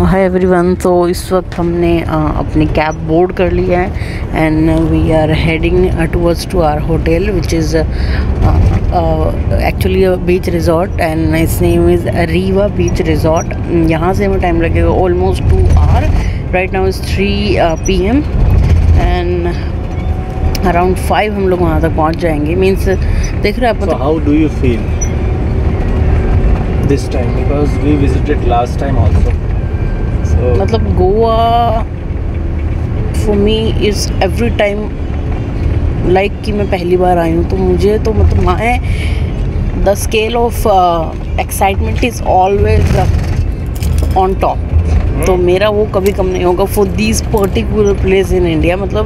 Hi everyone. तो इस वक्त हमने अपनी कैब बोर्ड कर लिया है and we are heading towards to our hotel which is actually a beach resort and its name is Riva beach resort. यहाँ से हमें टाइम लगेगा almost 2 hour. Right now is 3 PM and around 5 हम लोग वहाँ तक पहुँच जाएंगे। मीन्स देख रहे हैं आप। How do you feel this time, because we visited last time also, so मतलब Goa for me is every time like कि मैं पहली बार आई हूँ। तो मुझे तो मतलब my the scale of excitement is always on top. तो मेरा वो कभी कम नहीं होगा for this particular place in India. मतलब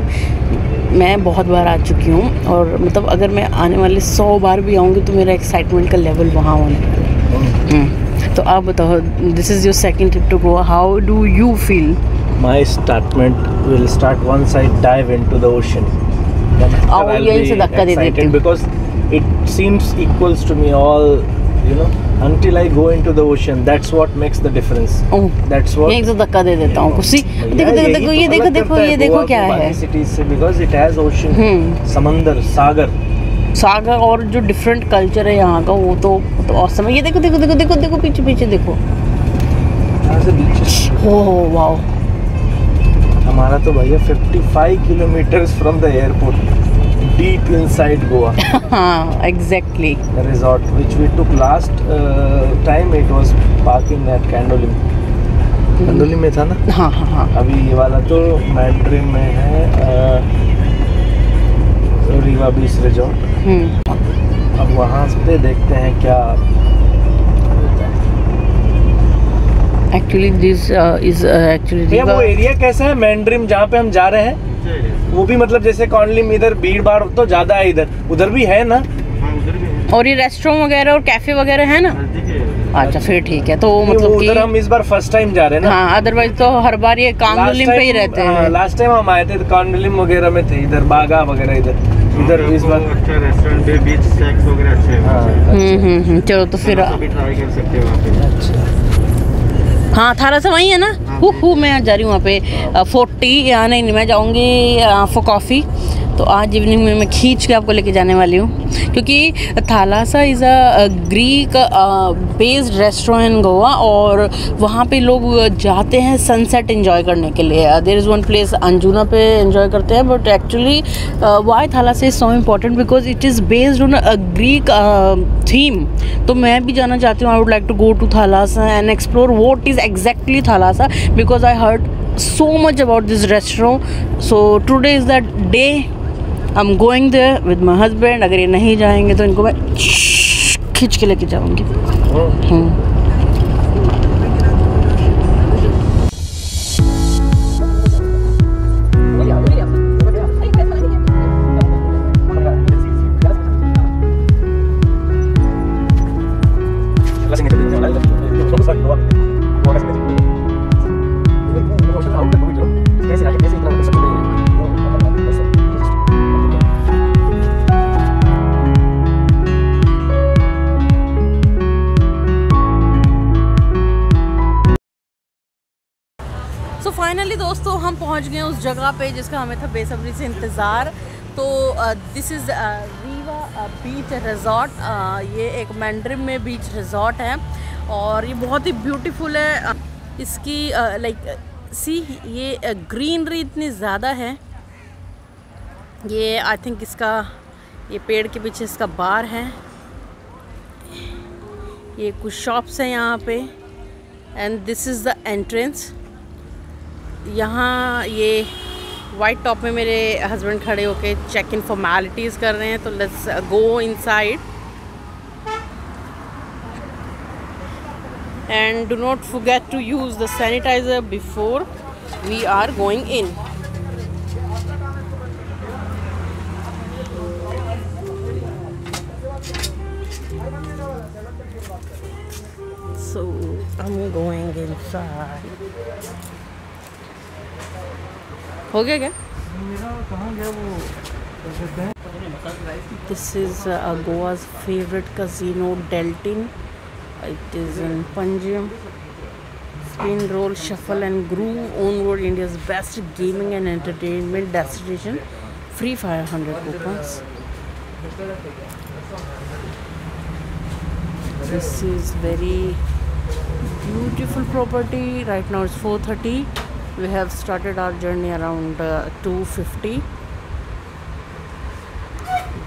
मैं बहुत बार आ चुकी हूँ और मतलब अगर मैं आने वाले 100 बार भी आऊँगी तो मेरा एक्साइटमेंट का लेवल वहाँ होने वाला है। तो आप बताओ, this is your second trip to Goa, how do you feel? my statement will start once I dive into the ocean. Then after I'll यहीं से धक्का दे देती excited हूँ because it seems equals to me all, you know, until I go into the ocean. That's what makes the difference. That's what यहीं से धक्का दे देता हूँ। कुछ देखो देखो देखो ये देखो देखो ये देखो क्या है सिटीज से, because it has ocean, समंदर, सागर और जो डिफरेंट कल्चर है यहाँ का वो तो ऑसम है। ये देखो देखो देखो देखो देखो पीछे पीछे देखो। Oh wow. हमारा तो भैया 55 kilometres from the airport, deep inside Goa. हाँ exactly. The resort which we took last time, it was parking at Candolim. Candolim में था ना? हाँ हाँ हाँ। अभी ये वाला तो मैंड्रिम में है, रीवा बीच रिजॉर्ट। अब वहाँ पे देखते हैं क्या होता है। एक्चुअली दिस इज एक्चुअली वो एरिया कैसा है मैंड्रिम जहाँ पे हम जा रहे हैं? वो भी मतलब जैसे कॉन्डलिम, इधर भीड़ भाड़ तो ज्यादा है, इधर उधर भी है ना? और ये रेस्टोरेंट वगैरह और कैफे वगैरह है ना? अच्छा फिर ठीक है। तो मतलब उधर हम इस बार फर्स्ट टाइम जा रहे हैं ना। हाँ, अदरवाइज तो हर बार ये कांडोलिम पे ही रहते हैं। लास्ट टाइम हम आए थे तो कांडोलिम वगैरह में थे, इधर बागा वगैरह इधर इस बार अच्छा रेस्टोरेंट है, बीच स्नैक्स वगैरह अच्छे हैं। चलो तो फिर भी ट्राई कर सकते हो वहाँ पे। अच्छा हाँ थारा से वहीं है ना? मैं आज जा रही हूँ वहाँ पे 40 या नहीं मैं जाऊँगी फॉर कॉफ़ी। तो आज इवनिंग में मैं खींच के आपको लेके जाने वाली हूँ क्योंकि Thalassa is a Greek based restaurant in Goa और वहाँ पे लोग जाते हैं सनसेट एंजॉय करने के लिए। There is one place Anjuna पे एंजॉय करते हैं, but actually why Thalassa is so important because it is based on a Greek theme. तो मैं भी जाना चाहती हूँ। I would like to go to Thalassa and explore what is exactly Thalassa because I heard so much about this restaurant. So today is that day. I'm going there with my husband. अगर ये नहीं जाएंगे तो इनको मैं खींच के लेके जाऊंगी। सो फाइनली दोस्तों हम पहुंच गए उस जगह पे जिसका हमें था बेसब्री से इंतज़ार। तो this is Riva beach resort. ये एक मैंड्रिम में बीच रिज़ॉर्ट है और ये बहुत ही ब्यूटीफुल है। इसकी लाइक सी ये ग्रीनरी इतनी ज़्यादा है। ये आई थिंक इसका ये पेड़ के पीछे इसका बार है। ये कुछ शॉप्स हैं यहाँ पे and this is the entrance. यहाँ ये वाइट टॉप में मेरे हस्बैंड खड़े होके चेक इन फॉर्मेलिटीज़ कर रहे हैं। तो let's go inside and do not forget to use the sanitiser before we are going in. So I'm going inside. हो गया क्या? कहाँ गया वो? This is Goa's favorite casino, Deltin. It is in Panjim. Spin, roll, shuffle and groove. On-road India's best gaming and entertainment destination. Free 500 coupons. This is very beautiful property. Right now it's 4:30. We have started our journey around 2:50.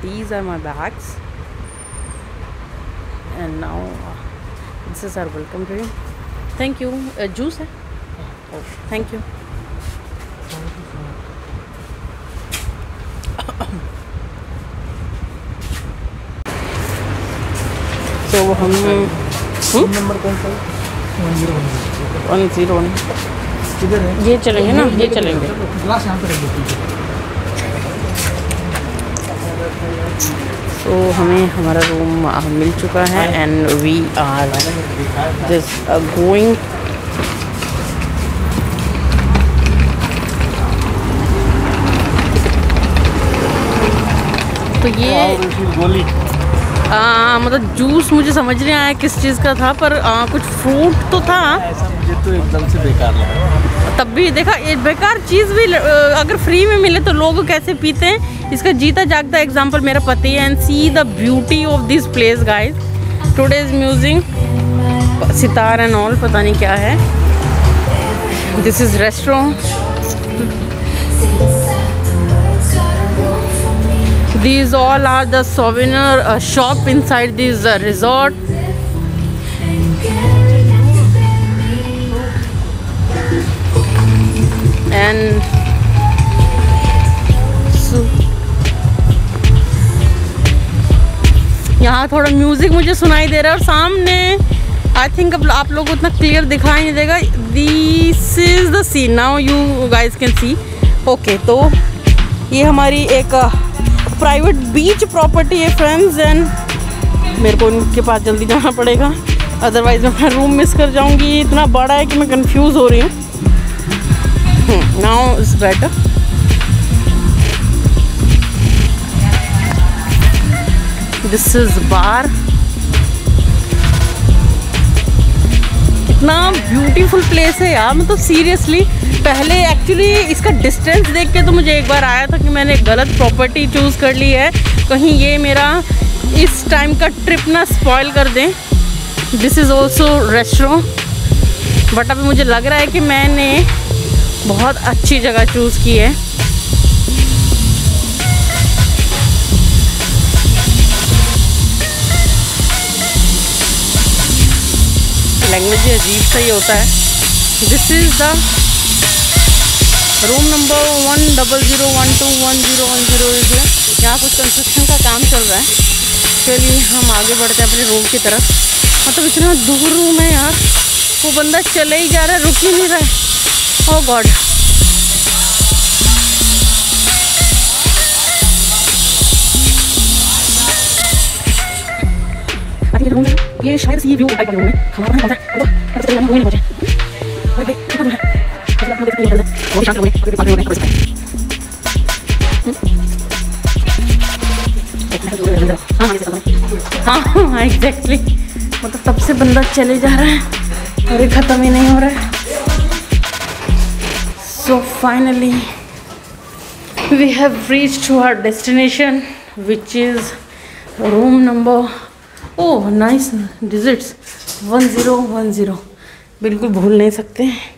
These are my bags, and now this is our welcome drink. Thank you. Juice है? Oh, thank you. तो हम number कौन सा है? 101 किधर है? ये चलेंगे ना, ये चलेंगे। ग्लास यहाँ पे रख दो। तो हमें हमारा रूम मिल चुका है and we are just going. तो ये गोली मतलब जूस मुझे समझ नहीं आया किस चीज़ का था, पर कुछ फ्रूट तो था। ऐसा मुझे तो एकदम से बेकार लगा। तब भी देखा, ये बेकार चीज़ भी अगर फ्री में मिले तो लोग कैसे पीते हैं। इसका जीता जागता एग्जांपल मेरा पति है। And see the beauty of this place guys. Today's music sitar and all, पता नहीं क्या है। This is restaurant. These all are the souvenir shop inside this resort. And so यहाँ थोड़ा म्यूजिक मुझे सुनाई दे रहा है और सामने आई थिंक अब आप लोग उतना क्लियर दिखाई नहीं देगा। This is the scene now you guys can see. Okay, तो ये हमारी एक प्राइवेट बीच प्रॉपर्टी है फ्रेंड्स, एंड मेरे को इनके पास जल्दी जाना पड़ेगा, अदरवाइज मैं अपना रूम मिस कर जाऊंगी। ये इतना बड़ा है कि मैं कंफ्यूज हो रही हूँ। Now it's better. This is bar. इतना ब्यूटीफुल प्लेस है यार, मतलब सीरियसली। पहले एक्चुअली इसका डिस्टेंस देख के तो मुझे एक बार आया था कि मैंने गलत प्रॉपर्टी चूज़ कर ली है, कहीं ये मेरा इस टाइम का ट्रिप ना स्पॉइल कर दें। This is also restaurant, but अभी मुझे लग रहा है कि मैंने बहुत अच्छी जगह चूज़ की है। लैंग्वेज अजीब सा ही होता है। This is the room number 100121010 है। यहाँ कुछ कंस्ट्रक्शन का काम चल रहा है। चलिए हम आगे बढ़ते हैं अपने रूम की तरफ। मतलब इतना दूर रूम है यार, वो बंदा चले ही जा रहा है, रुक ही नहीं रहा है। ओह गॉड। ये शायद से ये व्यू टाइप का रूम है। हमारा पहुंचा है तो चलिए हम रूम में पहुंचे। अरे कितना दूर है? आप लोग देखते हैं वो शांत लोग हैं, अभी पास में हो गए। हाँ एग्जैक्टली, मतलब तब से बंदा चले जा रहा है और ये ख़त्म ही नहीं हो रहा है। So finally we have reached to our destination which is room number, oh nice digits 1010। बिल्कुल भूल नहीं सकते हैं।